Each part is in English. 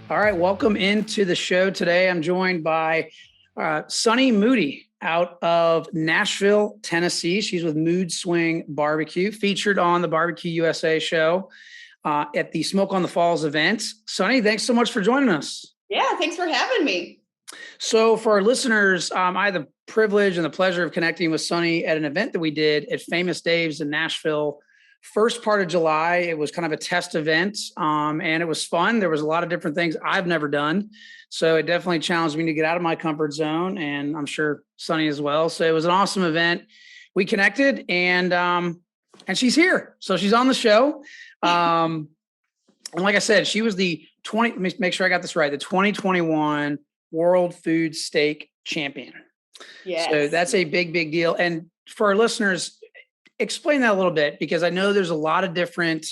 All right, welcome into the show today. I'm joined by Sunny Moody out of Nashville, Tennessee. She's with Moodswing BBQ, featured on the BBQ USA show at the Smoke on the Falls event. Sunny, thanks so much for joining us. Yeah, thanks for having me. So for our listeners, I had the privilege and the pleasure of connecting with Sunny at an event that we did at Famous Dave's in Nashville. First part of July, it was kind of a test event, and it was fun. There was a lot of different things I've never done. So it definitely challenged me to get out of my comfort zone, and I'm sure Sunny as well. So it was an awesome event. We connected, and she's here. So she's on the show. And like I said, she was the let me make sure I got this right, the 2021 World Food Steak Champion. Yes. So that's a big, big deal. And for our listeners, explain that a little bit, because I know there's a lot of different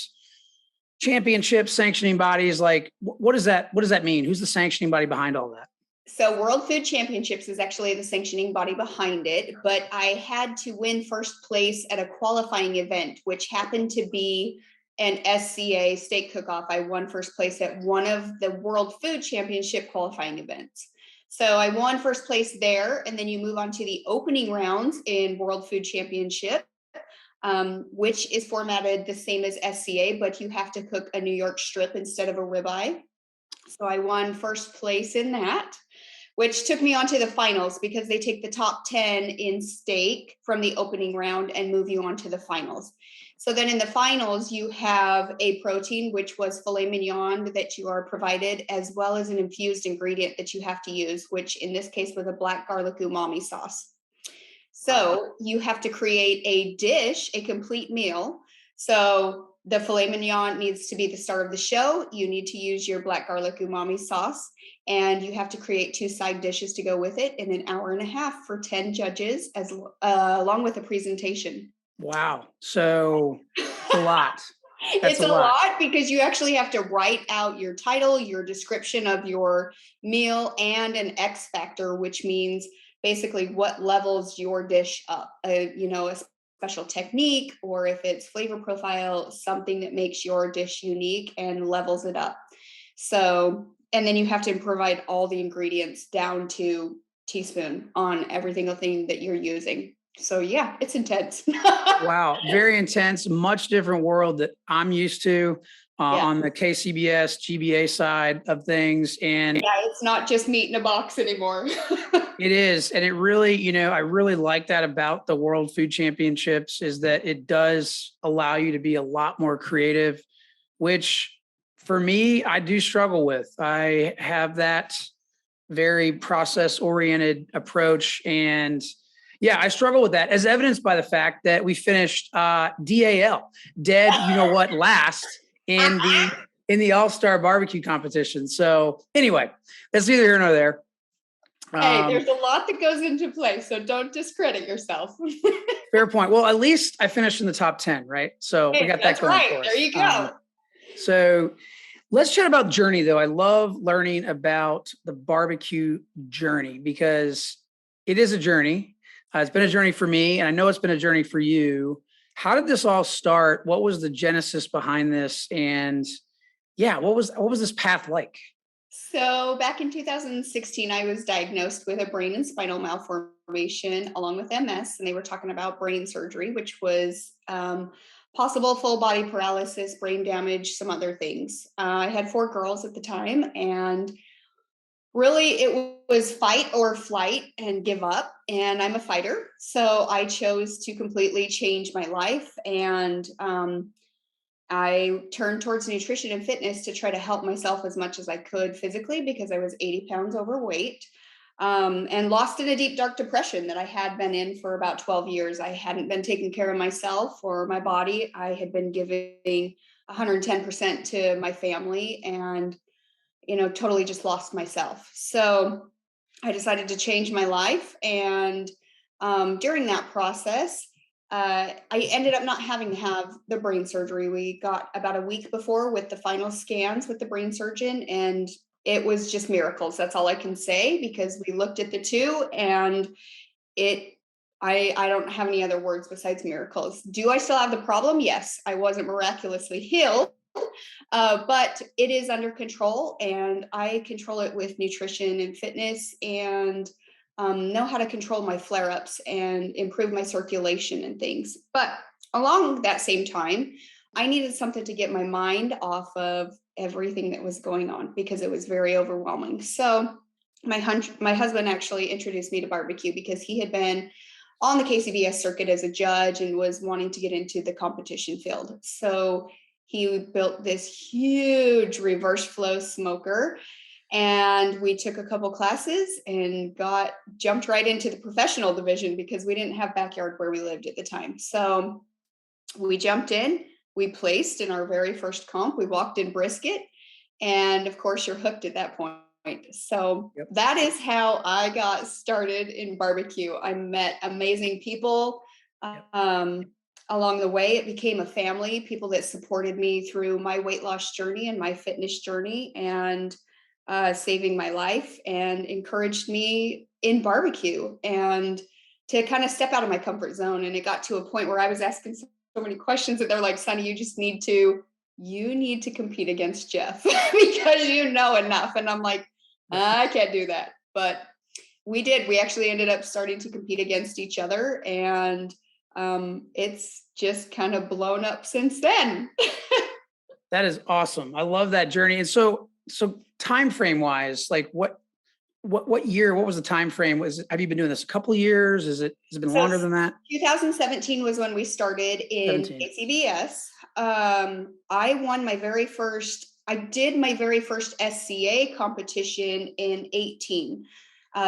championships, sanctioning bodies. Like, what does that mean? Who's the sanctioning body behind all that? So World Food Championships is actually the sanctioning body behind it, but I had to win first place at a qualifying event, which happened to be an SCA steak cook-off. I won first place at one of the World Food Championship qualifying events. So I won first place there, and then you move on to the opening rounds in World Food Championship, which is formatted the same as SCA, but you have to cook a New York strip instead of a ribeye. So I won first place in that, which took me on to the finals, because they take the top 10 in steak from the opening round and move you on to the finals. So then in the finals, you have a protein, which was filet mignon that you are provided, as well as an infused ingredient that you have to use, which in this case was a black garlic umami sauce. So you have to create a dish, a complete meal. So the filet mignon needs to be the star of the show. You need to use your black garlic umami sauce, and you have to create 2 side dishes to go with it in an hour and a half for 10 judges, along with a presentation. Wow. So it's a lot. It's a lot, because you actually have to write out your title, your description of your meal, and an X factor, which means basically what levels your dish up, a special technique, or if it's flavor profile, something that makes your dish unique and levels it up. So, and then you have to provide all the ingredients down to teaspoon on every single thing that you're using. So yeah, it's intense. Wow. Very intense, much different world that I'm used to on the KCBS, GBA side of things. And yeah, it's not just meat in a box anymore. It is. And it really, I really like that about the World Food Championships, is that it does allow you to be a lot more creative, which for me, I do struggle with. I have that very process-oriented approach, and yeah, I struggle with that, as evidenced by the fact that we finished DAL, dead, last in the All-Star Barbecue competition. So anyway, that's neither here nor there. Hey, there's a lot that goes into play, so don't discredit yourself. Fair point. Well, at least I finished in the top 10, right? So we got that going for us. There you go. So let's chat about journey, though. I love learning about the barbecue journey, because it is a journey. It's been a journey for me, and I know it's been a journey for you. How did this all start? What was the genesis behind this? And yeah, what was this path like? So back in 2016, I was diagnosed with a brain and spinal malformation along with MS, and they were talking about brain surgery, which was possible full body paralysis, brain damage, some other things. I had 4 girls at the time, and really it was fight or flight and give up. And I'm a fighter. So I chose to completely change my life. And I turned towards nutrition and fitness to try to help myself as much as I could physically, because I was 80 pounds overweight, and lost in a deep, dark depression that I had been in for about 12 years. I hadn't been taking care of myself or my body. I had been giving 110% to my family, and totally just lost myself. So I decided to change my life. And during that process, I ended up not having to have the brain surgery. We got about a week before with the final scans with the brain surgeon, and it was just miracles. That's all I can say, because we looked at the 2, and I don't have any other words besides miracles. Do I still have the problem? Yes. I wasn't miraculously healed, But it is under control, and I control it with nutrition and fitness, and know how to control my flare ups and improve my circulation and things. But along that same time, I needed something to get my mind off of everything that was going on because it was very overwhelming. So my husband actually introduced me to barbecue because he had been on the KCBS circuit as a judge and was wanting to get into the competition field. So he built this huge reverse flow smoker, and we took a couple classes and jumped right into the professional division because we didn't have backyard where we lived at the time. So we jumped in, we placed in our very first comp, we walked in brisket, and of course you're hooked at that point. So Yep. that is how I got started in barbecue. I met amazing people. Along the way, it became a family, people that supported me through my weight loss journey and my fitness journey, and saving my life, and encouraged me in barbecue and to kind of step out of my comfort zone. And it got to a point where I was asking so many questions that they're like, Sunny, you need to compete against Jeff because you know enough. And I'm like, I can't do that. But we did. We actually ended up starting to compete against each other. And it's just kind of blown up since then. That is awesome. I love that journey. And so time frame wise, like what year, what was the time frame? Have you been doing this a couple of years? Has it been So longer than that? 2017 was when we started in 17. KCBS. I did my very first SCA competition in 18.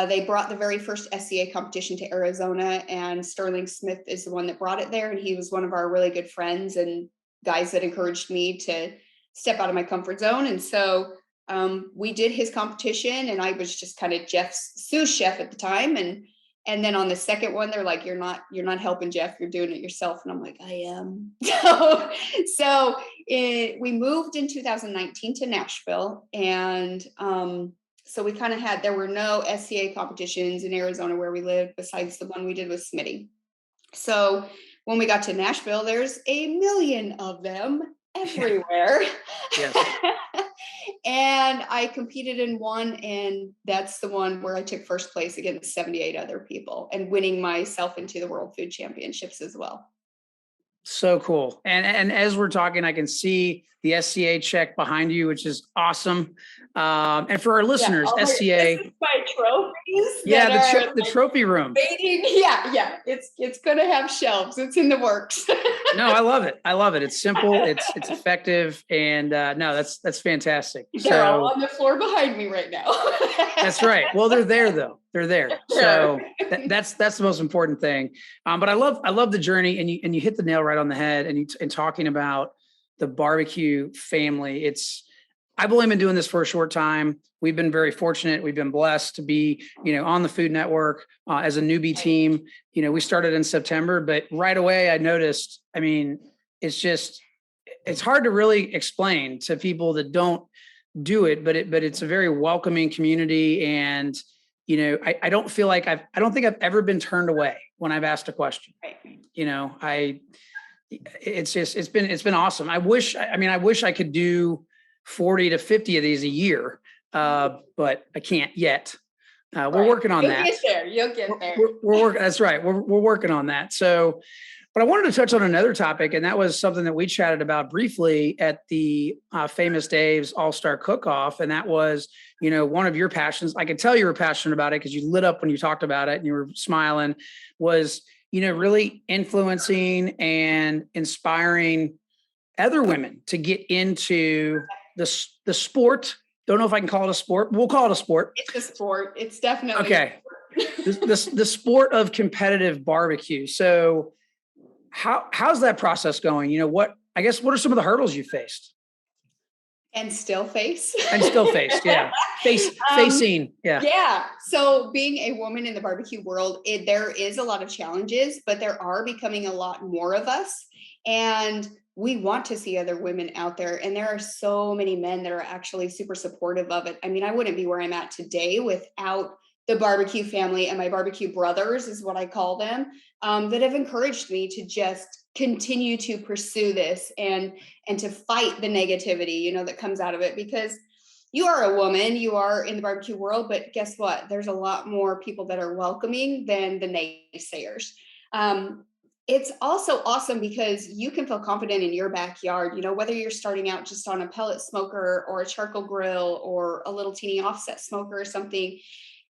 They brought the very first SCA competition to Arizona, and Sterling Smith is the one that brought it there. And he was one of our really good friends and guys that encouraged me to step out of my comfort zone. And so we did his competition, and I was just kind of Jeff's sous chef at the time. And then on the second one, they're like, you're not helping Jeff, you're doing it yourself. And I'm like, I am. We moved in 2019 to Nashville. And so we kind of there were no SCA competitions in Arizona where we lived besides the one we did with Smitty. So when we got to Nashville, there's a million of them everywhere. Yes. And I competed in one, and that's the one where I took first place against 78 other people and winning myself into the World Food Championships as well. So cool. And as we're talking, I can see the SCA check behind you, which is awesome. And for our listeners, SCA. This is my trophies. Yeah, the trophy room. Waiting. Yeah. It's gonna have shelves. It's in the works. No, I love it. It's simple. It's effective, and no, that's fantastic. They're all on the floor behind me right now. That's right. Well, they're there though. They're there. So that's the most important thing. But I love the journey, and you hit the nail right on the head. And talking about the barbecue family, I've only been doing this for a short time. We've been very fortunate. We've been blessed to be, on the Food Network as a newbie team. We started in September, but right away I noticed, it's hard to really explain to people that don't do it, but it's a very welcoming community. And, I don't feel like I don't think I've ever been turned away when I've asked a question. Right. It's been awesome. I wish I could do 40 to 50 of these a year. But I can't yet. We're working on that. You'll get there. We're working. That's right. We're working on that. So, but I wanted to touch on another topic, and that was something that we chatted about briefly at the Famous Dave's All-Star Cook-Off. And that was, one of your passions. I could tell you were passionate about it because you lit up when you talked about it and you were smiling, was, really influencing and inspiring other women to get into the sport. Don't know if I can call it a sport. We'll call it a sport. It's a sport. It's definitely okay. The sport of competitive barbecue. So how's that process going? What are some of the hurdles you faced? And still face. Yeah. Facing. Yeah. Yeah. So being a woman in the barbecue world, there is a lot of challenges, but there are becoming a lot more of us. And we want to see other women out there. And there are so many men that are actually super supportive of it. I wouldn't be where I'm at today without the barbecue family and my barbecue brothers is what I call them, that have encouraged me to just continue to pursue this and to fight the negativity, you know, that comes out of it, because you are a woman, you are in the barbecue world, but guess what? There's a lot more people that are welcoming than the naysayers. It's also awesome because you can feel confident in your backyard, you know, whether you're starting out just on a pellet smoker or a charcoal grill or a little teeny offset smoker or something.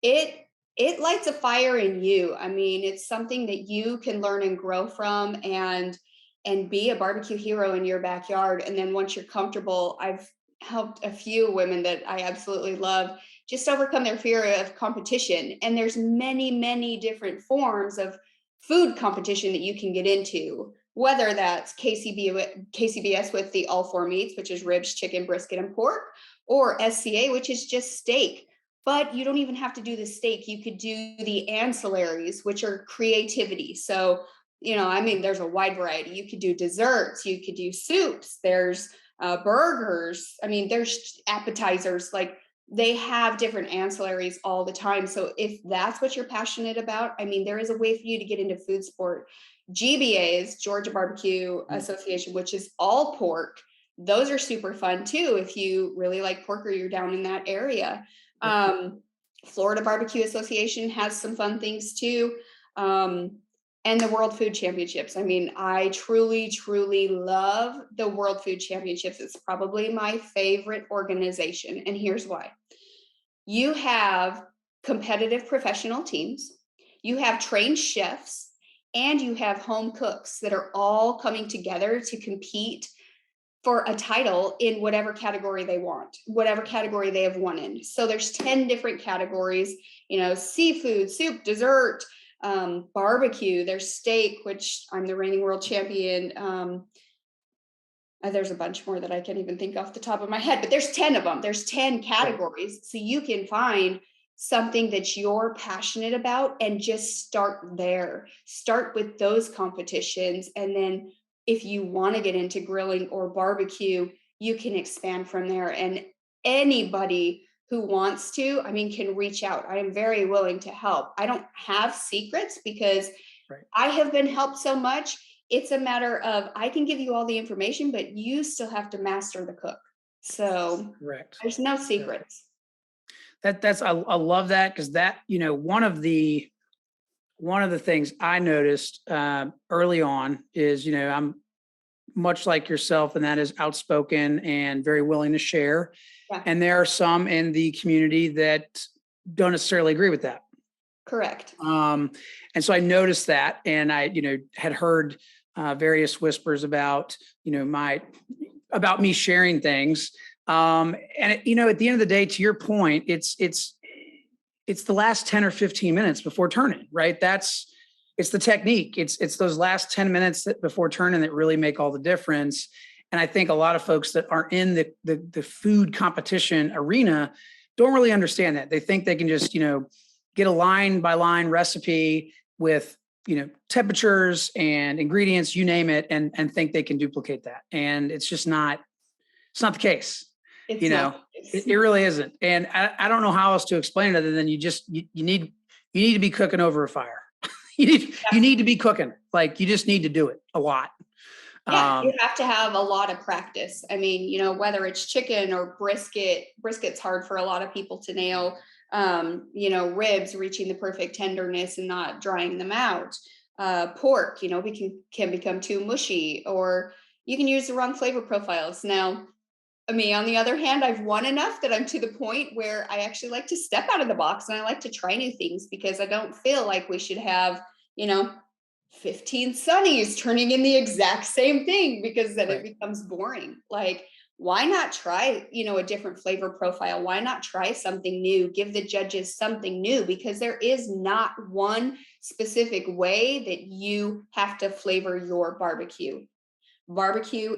It lights a fire in you. I mean, it's something that you can learn and grow from, and be a barbecue hero in your backyard. And then once you're comfortable, I've helped a few women that I absolutely love just overcome their fear of competition. And there's many different forms of food competition that you can get into, whether that's KCBS with the all four meats, which is ribs, chicken, brisket, and pork, or SCA, which is just steak. But you don't even have to do the steak. You could do the ancillaries, which are creativity. So, you know, I mean, there's a wide variety. You could do desserts, you could do soups, there's burgers. I mean, there's appetizers. Like, they have different ancillaries all the time. So if that's what you're passionate about, I mean, there is a way for you to get into food sport. GBAs, Georgia Barbecue Association, which is all pork. Those are super fun too if you really like pork or you're down in that area. Florida Barbecue Association has some fun things too. And the World Food Championships. I mean, I truly love the World Food Championships. It's probably my favorite organization. And here's why. You have competitive professional teams, you have trained chefs, and you have home cooks that are all coming together to compete for a title in whatever category they want, whatever category they have won in. So there's 10 different categories, you know, seafood, soup, dessert, barbecue, there's steak, which I'm the reigning world champion. There's a bunch more that I can't even think off the top of my head, but there's 10 of them. There's 10 categories. So you can find something that you're passionate about and just start there. Start with those competitions. And then if you want to get into grilling or barbecue, you can expand from there. And anybody who wants to, I mean, can reach out. I am very willing to help. I don't have secrets because I have been helped so much. It's a matter of, I can give you all the information, but you still have to master the cook. So there's no secrets. I love that, because that, you know, one of the things I noticed early on is, you know, I'm much like yourself, and that is outspoken and very willing to share. Yeah. And there are some in the community that don't necessarily agree with that. Correct. And so I noticed that, and I, you know, had heard various whispers about, you know, about me sharing things. And it, you know, at the end of the day, to your point, it's the last 10 or 15 minutes before turning, right? It's the technique. It's those last 10 minutes before turning that really make all the difference. And I think a lot of folks that aren't in the food competition arena don't really understand that. They think they can just, you know, get a line by line recipe with, you know, temperatures and ingredients, you name it, and think they can duplicate that. And it's just not, it's not the case. It really isn't. And I don't know how else to explain it other than you need to be cooking over a fire. you need to be cooking. Like, you just need to do it a lot. Yeah, you have to have a lot of practice. I mean, you know, whether it's chicken or brisket's hard for a lot of people to nail. You know, ribs, reaching the perfect tenderness and not drying them out. Pork, you know, can become too mushy, or you can use the wrong flavor profiles. Now, me, on the other hand, I've won enough that I'm to the point where I actually like to step out of the box and I like to try new things, because I don't feel like we should have, you know, 15 Sunnies turning in the exact same thing, because then it becomes boring. Like, why not try, you know, a different flavor profile? Why not try something new? Give the judges something new, because there is not one specific way that you have to flavor your barbecue. Barbecue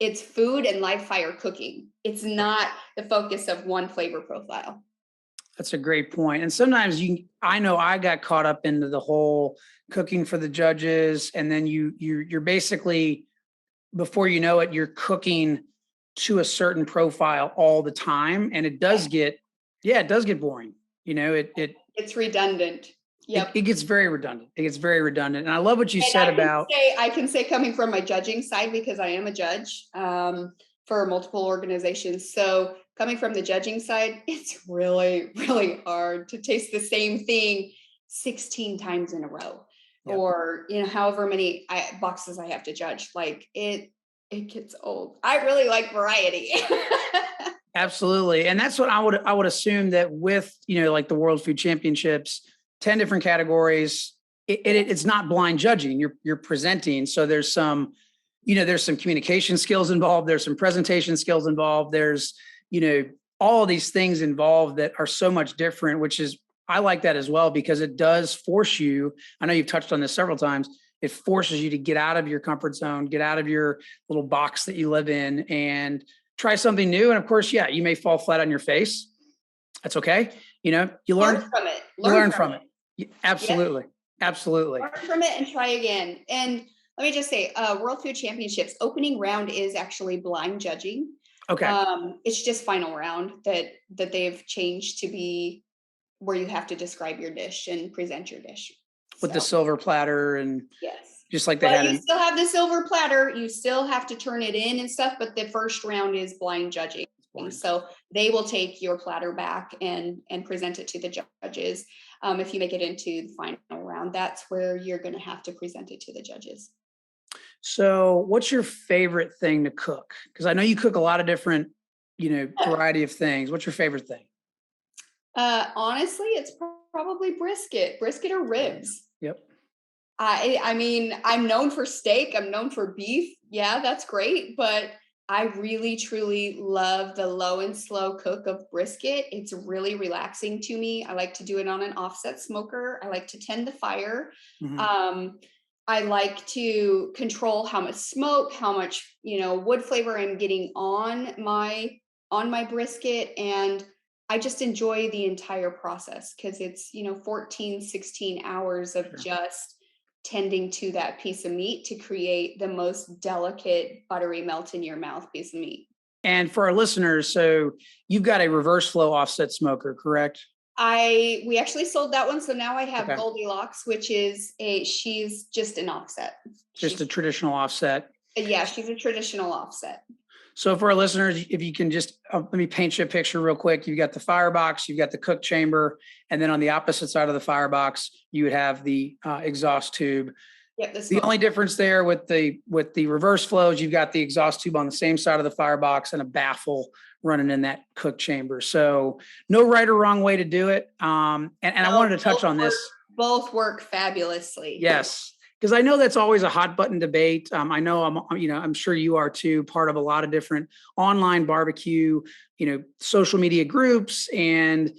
it's food and live fire cooking. It's not the focus of one flavor profile. That's a great point. And sometimes I know I got caught up into the whole cooking for the judges, and then you're basically, before you know it, you're cooking to a certain profile all the time, and it does get boring. You know, it's redundant. Yep. It gets very redundant. It gets very redundant. And I love what you said about. I can say coming from my judging side, because I am a judge for multiple organizations. So coming from the judging side, it's really, really hard to taste the same thing 16 times in a row, Yep. or, however many boxes I have to judge. Like it gets old. I really like variety. Absolutely. And that's what I would assume that with, like the World Food Championships, 10 different categories, it's not blind judging. You're presenting. So there's some, there's some communication skills involved. There's some presentation skills involved. There's, all of these things involved that are so much different, which is, I like that as well, because it does force you. I know you've touched on this several times. It forces you to get out of your comfort zone, get out of your little box that you live in, and try something new. And of course, yeah, you may fall flat on your face. That's okay. You learn from it. Learn from it. Absolutely. Yeah. Absolutely. Learn from it and try again. And let me just say, World Food Championships opening round is actually blind judging. Okay. It's just final round that they've changed to be where you have to describe your dish and present your dish. With the silver platter and yes, just like they had. You still have the silver platter. You still have to turn it in and stuff, but the first round is blind judging. So they will take your platter back and present it to the judges. If you make it into the final round, that's where you're going to have to present it to the judges. So what's your favorite thing to cook? Because I know you cook a lot of different, variety of things. What's your favorite thing? Honestly, it's probably brisket or ribs. Yep. I mean, I'm known for steak. I'm known for beef. Yeah, that's great. But I really, truly love the low and slow cook of brisket. It's really relaxing to me. I like to do it on an offset smoker. I like to tend the fire. Mm-hmm. I like to control how much smoke, how much, wood flavor I'm getting on my brisket. And I just enjoy the entire process because it's, 14, 16 hours of just tending to that piece of meat to create the most delicate, buttery, melt in your mouth piece of meat. And for our listeners, so you've got a reverse flow offset smoker, correct? We actually sold that one. So now I have Goldilocks, which is she's just an offset. Just a traditional offset. Yeah, she's a traditional offset. So for our listeners, if you can just let me paint you a picture real quick. You've got the firebox, you've got the cook chamber, and then on the opposite side of the firebox, you would have the exhaust tube. Yep, the only difference there with the reverse flows, you've got the exhaust tube on the same side of the firebox and a baffle running in that cook chamber. So no right or wrong way to do it. And I wanted to touch on this. Both work fabulously. Yes. Because I know that's always a hot button debate. I know I'm sure you are too, part of a lot of different online barbecue, social media groups, and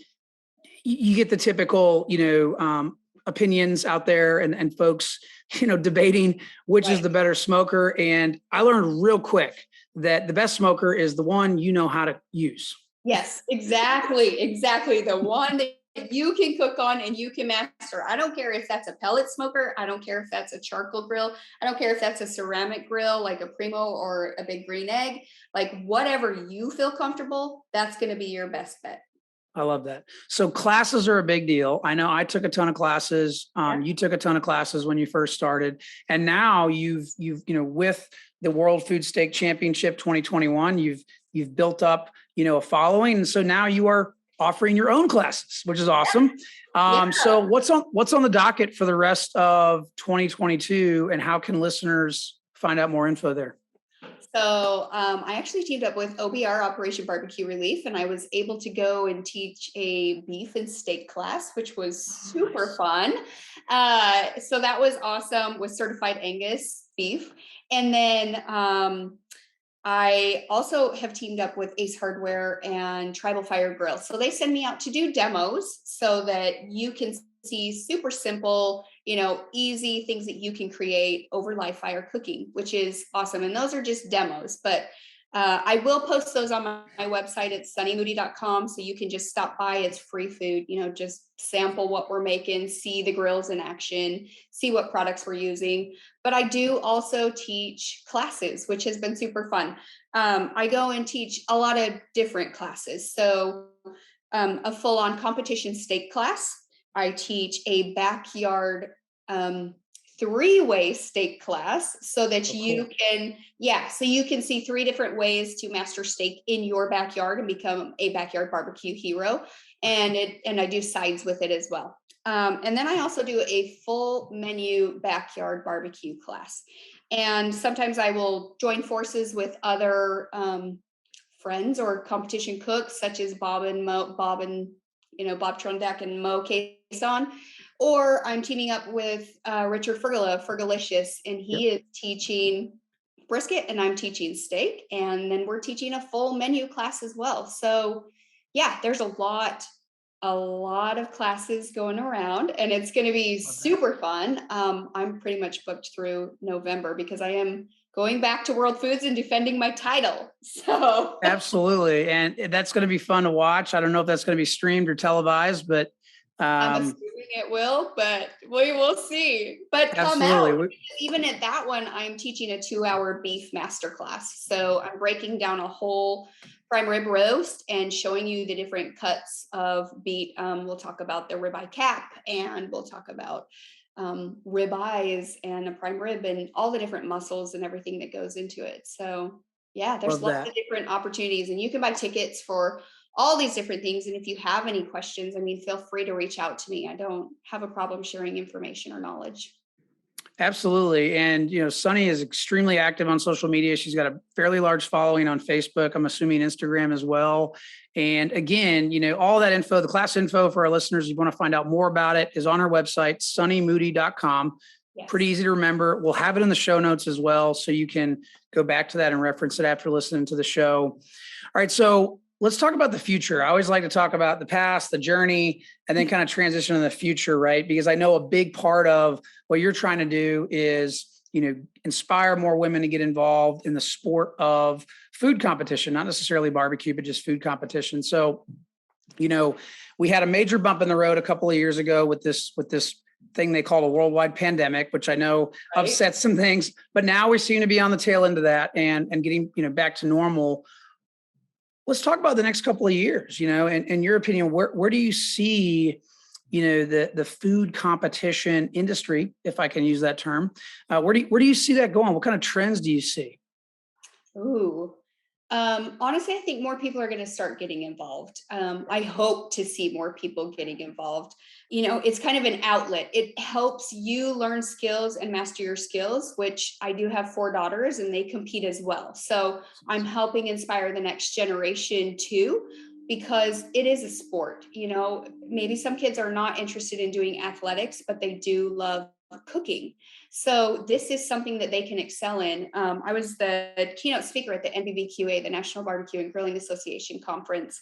you get the typical, opinions out there and folks, debating which is the better smoker. And I learned real quick that the best smoker is the one you know how to use. Yes, exactly. The one that you can cook on and you can master. I don't care if that's a pellet smoker. I don't care if that's a charcoal grill. I don't care if that's a ceramic grill, like a Primo or a Big Green Egg, like whatever you feel comfortable, that's going to be your best bet. I love that. So classes are a big deal. I know I took a ton of classes. You took a ton of classes when you first started, and now you've with the World Food Steak Championship 2021, you've built up a following, and so now you are offering your own classes, which is awesome. So what's on the docket for the rest of 2022, and how can listeners find out more info there? So I actually teamed up with OBR, Operation Barbecue Relief, and I was able to go and teach a beef and steak class, which was super fun. So that was awesome, with certified Angus beef. And then I also have teamed up with Ace Hardware and Tribal Fire Grill. So they send me out to do demos so that you can see super simple, easy things that you can create over live fire cooking, which is awesome. And those are just demos, but I will post those on my website at sunnymoody.com. So you can just stop by. It's free food, just sample what we're making, see the grills in action, see what products we're using. But I do also teach classes, which has been super fun. I go and teach a lot of different classes. So a full-on competition steak class, I teach a backyard three-way steak class so that Oh, you cool. can, yeah, so you can see three different ways to master steak in your backyard and become a backyard barbecue hero. And I do sides with it as well. And then I also do a full menu backyard barbecue class. And sometimes I will join forces with other friends or competition cooks, such as Bob Trondak and Mo Cason, or I'm teaming up with Richard Fergala, Fergalicious, and Yep. he is teaching brisket and I'm teaching steak. And then we're teaching a full menu class as well. So yeah, there's a lot of classes going around and it's going to be Love that. super fun. I'm pretty much booked through November because I am going back to World Foods and defending my title. So Absolutely. And that's going to be fun to watch. I don't know if that's going to be streamed or televised, but I'm um, assuming it will, but we will see. But come absolutely. out. Even at that one, I'm teaching a 2-hour beef masterclass. So I'm breaking down a whole prime rib roast and showing you the different cuts of beef. We'll talk about the ribeye cap and we'll talk about rib eyes and a prime rib and all the different muscles and everything that goes into it. So yeah, there's Love lots that. of different opportunities and you can buy tickets for all these different things. And if you have any questions, I mean, feel free to reach out to me. I don't have a problem sharing information or knowledge. Absolutely. And, Sunny is extremely active on social media. She's got a fairly large following on Facebook. I'm assuming Instagram as well. And again, all that info, the class info for our listeners, you want to find out more about it, is on our website, sunnymoody.com. Pretty Yes. easy to remember. We'll have it in the show notes as well. So you can go back to that and reference it after listening to the show. All right. So let's talk about the future. I always like to talk about the past, the journey, and then kind of transition to the future, right? Because I know a big part of what you're trying to do is, inspire more women to get involved in the sport of food competition, not necessarily barbecue, but just food competition. So, we had a major bump in the road a couple of years ago with this thing they call a worldwide pandemic, which I know Right. upset some things, but now we seem to be on the tail end of that and getting, back to normal. Let's talk about the next couple of years, and in your opinion, where do you see, the food competition industry, if I can use that term? Where do you see that going? What kind of trends do you see? Ooh. Honestly, I think more people are going to start getting involved. I hope to see more people getting involved. It's kind of an outlet. It helps you learn skills and master your skills, which I do have 4 daughters and they compete as well. So I'm helping inspire the next generation too, because it is a sport. Maybe some kids are not interested in doing athletics, but they do love cooking. So this is something that they can excel in. I was the keynote speaker at the NBBQA, the National Barbecue and Grilling Association conference,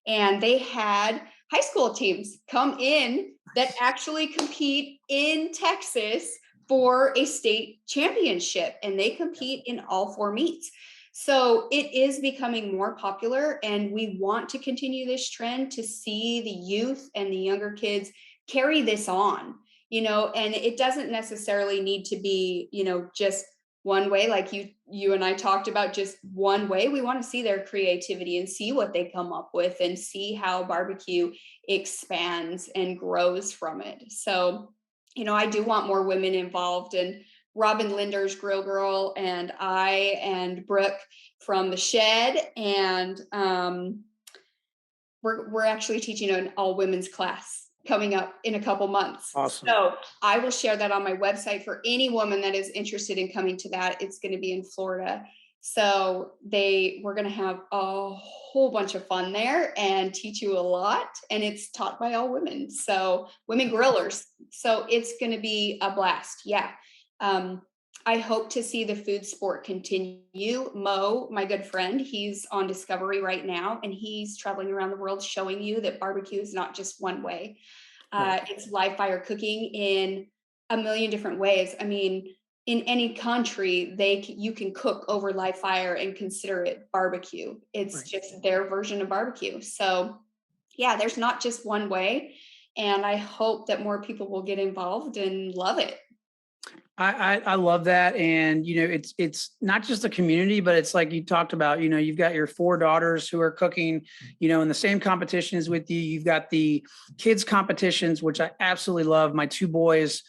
and they had high school teams come in that actually compete in Texas for a state championship, and they compete in all 4 meets. So it is becoming more popular, and we want to continue this trend to see the youth and the younger kids carry this on. And it doesn't necessarily need to be, just one way, like you and I talked about, just one way. We want to see their creativity and see what they come up with and see how barbecue expands and grows from it. So, I do want more women involved, and Robin Linder's Grill Girl and I and Brooke from the Shed, and we're actually teaching an all women's class coming up in a couple months. Awesome. So I will share that on my website for any woman that is interested in coming to that. It's going to be in Florida. So we're going to have a whole bunch of fun there and teach you a lot. And it's taught by all women. So women grillers. So it's going to be a blast. Yeah. I hope to see the food sport continue. Mo, my good friend, he's on Discovery right now, and he's traveling around the world showing you that barbecue is not just one way. Right. It's live fire cooking in a million different ways. I mean, in any country, you can cook over live fire and consider it barbecue. It's Right. just their version of barbecue. So, yeah, there's not just one way, and I hope that more people will get involved and love it. I love that. And, it's not just a community, but it's like you talked about, you've got your 4 daughters who are cooking, in the same competitions with you. You've got the kids competitions, which I absolutely love. My 2 boys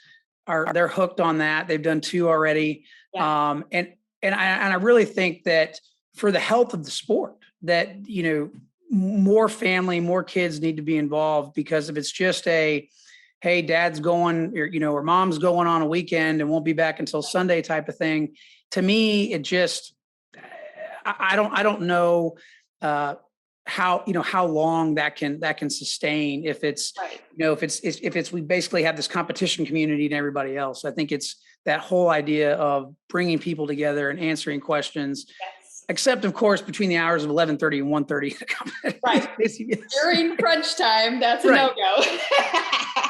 they're hooked on that. They've done 2 already. Yeah. And I really think that for the health of the sport that, more family, more kids need to be involved, because if it's just hey, dad's going, or mom's going on a weekend and won't be back until Sunday type of thing. To me, it just, I don't know how long that can sustain if it's, Right. if it's, we basically have this competition community and everybody else. I think it's that whole idea of bringing people together and answering questions, Yes. except of course, between the hours of 11:30 and 1:30. Right. During crunch time, that's a Right. no-go.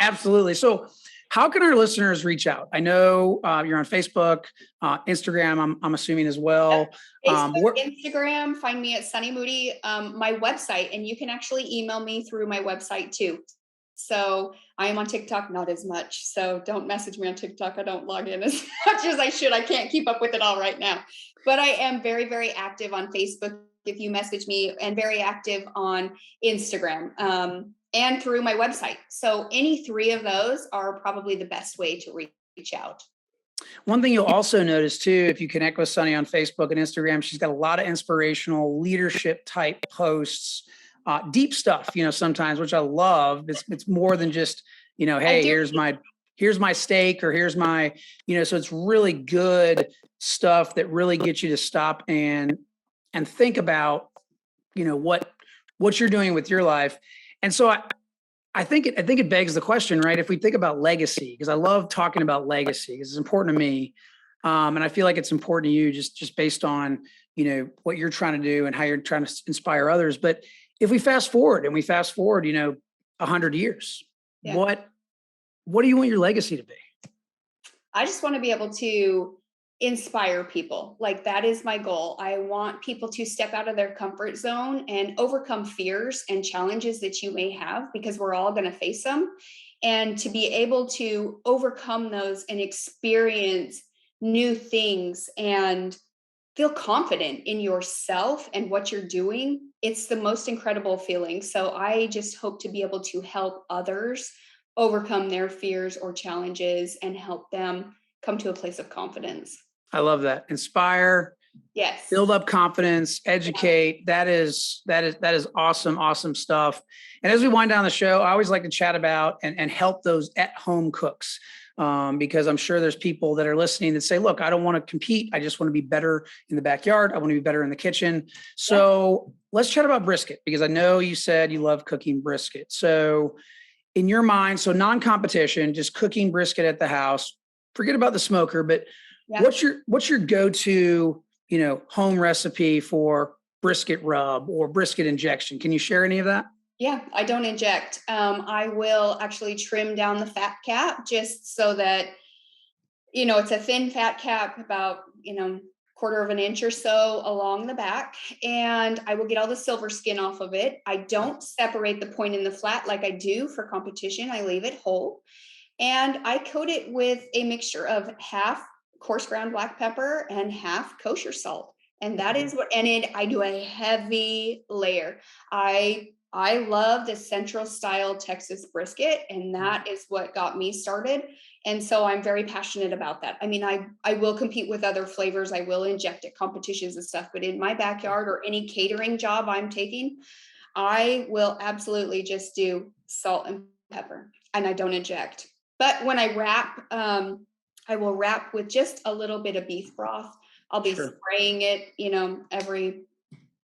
Absolutely. So, how can our listeners reach out? I know you're on Facebook, Instagram. I'm assuming as well. Facebook, Instagram, find me at Sunny Moody. My website, and you can actually email me through my website too. So I am on TikTok, not as much. So don't message me on TikTok. I don't log in as much as I should. I can't keep up with it all right now. But I am very, very active on Facebook if you message me, and very active on Instagram, and through my website. So any 3 of those are probably the best way to reach out. One thing you'll also notice too, if you connect with Sunny on Facebook and Instagram, she's got a lot of inspirational leadership type posts, deep stuff, sometimes, which I love. It's more than just, hey, here's my steak, or here's my, so it's really good stuff that really gets you to stop and think about, what you're doing with your life. And so I think it begs the question, right? If we think about legacy, because I love talking about legacy, because it's important to me, and I feel like it's important to you, just based on what you're trying to do and how you're trying to inspire others. But if we fast forward 100 years, Yeah. what do you want your legacy to be? I just want to be able to inspire people. Like, that is my goal. I want people to step out of their comfort zone and overcome fears and challenges that you may have, because we're all going to face them. And to be able to overcome those and experience new things and feel confident in yourself and what you're doing. It's the most incredible feeling. So I just hope to be able to help others overcome their fears or challenges and help them come to a place of confidence. I love that. Inspire, Yes. build up confidence, educate. That is awesome, awesome stuff. And as we wind down the show, I always like to chat about and help those at home cooks. Because I'm sure there's people that are listening that say, look, I don't want to compete. I just want to be better in the backyard. I want to be better in the kitchen. So let's chat about brisket, because I know you said you love cooking brisket. So in your mind, so non-competition, just cooking brisket at the house, forget about the smoker, but what's your go-to, home recipe for brisket rub or brisket injection? Can you share any of that? Yeah, I don't inject. I will actually trim down the fat cap just so that, it's a thin fat cap, about, quarter of an inch or so along the back. And I will get all the silver skin off of it. I don't separate the point and the flat like I do for competition. I leave it whole. And I coat it with a mixture of half coarse ground black pepper and half kosher salt. And that is I do a heavy layer. I love the central style Texas brisket, and that is what got me started. And so I'm very passionate about that. I mean, I will compete with other flavors. I will inject at competitions and stuff, but in my backyard or any catering job I'm taking, I will absolutely just do salt and pepper, and I don't inject. But when I wrap, I will wrap with just a little bit of beef broth. I'll be spraying it,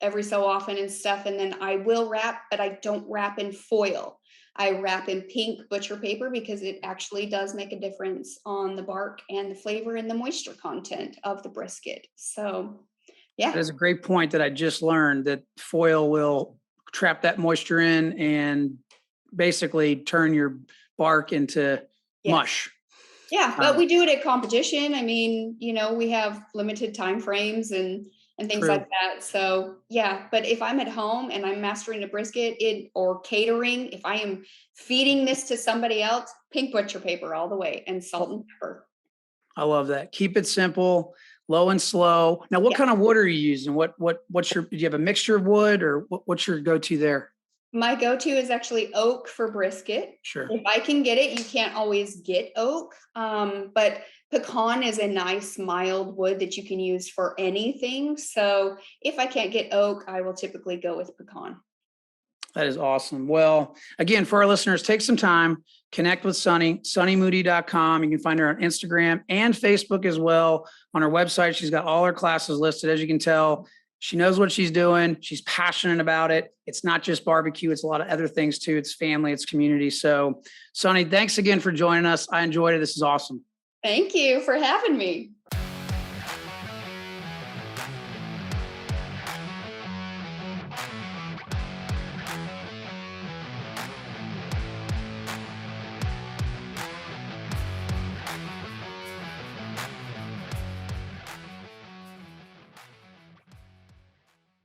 every so often and stuff. And then I will wrap, but I don't wrap in foil. I wrap in pink butcher paper, because it actually does make a difference on the bark and the flavor and the moisture content of the brisket. So, yeah. That is a great point that I just learned, that foil will trap that moisture in and basically turn your bark into mush. Yeah, but we do it at competition. I mean, we have limited time frames and things like that. So yeah, but if I'm at home and I'm mastering a brisket or catering, if I am feeding this to somebody else, pink butcher paper all the way and salt and pepper. I love that. Keep it simple, low and slow. Now, what Yeah. kind of wood are you using? What's your, do you have a mixture of wood, or what's your go-to there? My go-to is actually oak for brisket. Sure. If I can get it, you can't always get oak, but pecan is a nice mild wood that you can use for anything. So if I can't get oak, I will typically go with pecan. That is awesome. Well, again, for our listeners, take some time, connect with Sunny, sunnymoody.com. You can find her on Instagram and Facebook as well. On her website, she's got all her classes listed. As you can tell, she knows what she's doing. She's passionate about it. It's not just barbecue, it's a lot of other things too. It's family, it's community. So, Sunny, thanks again for joining us. I enjoyed it. This is awesome. Thank you for having me.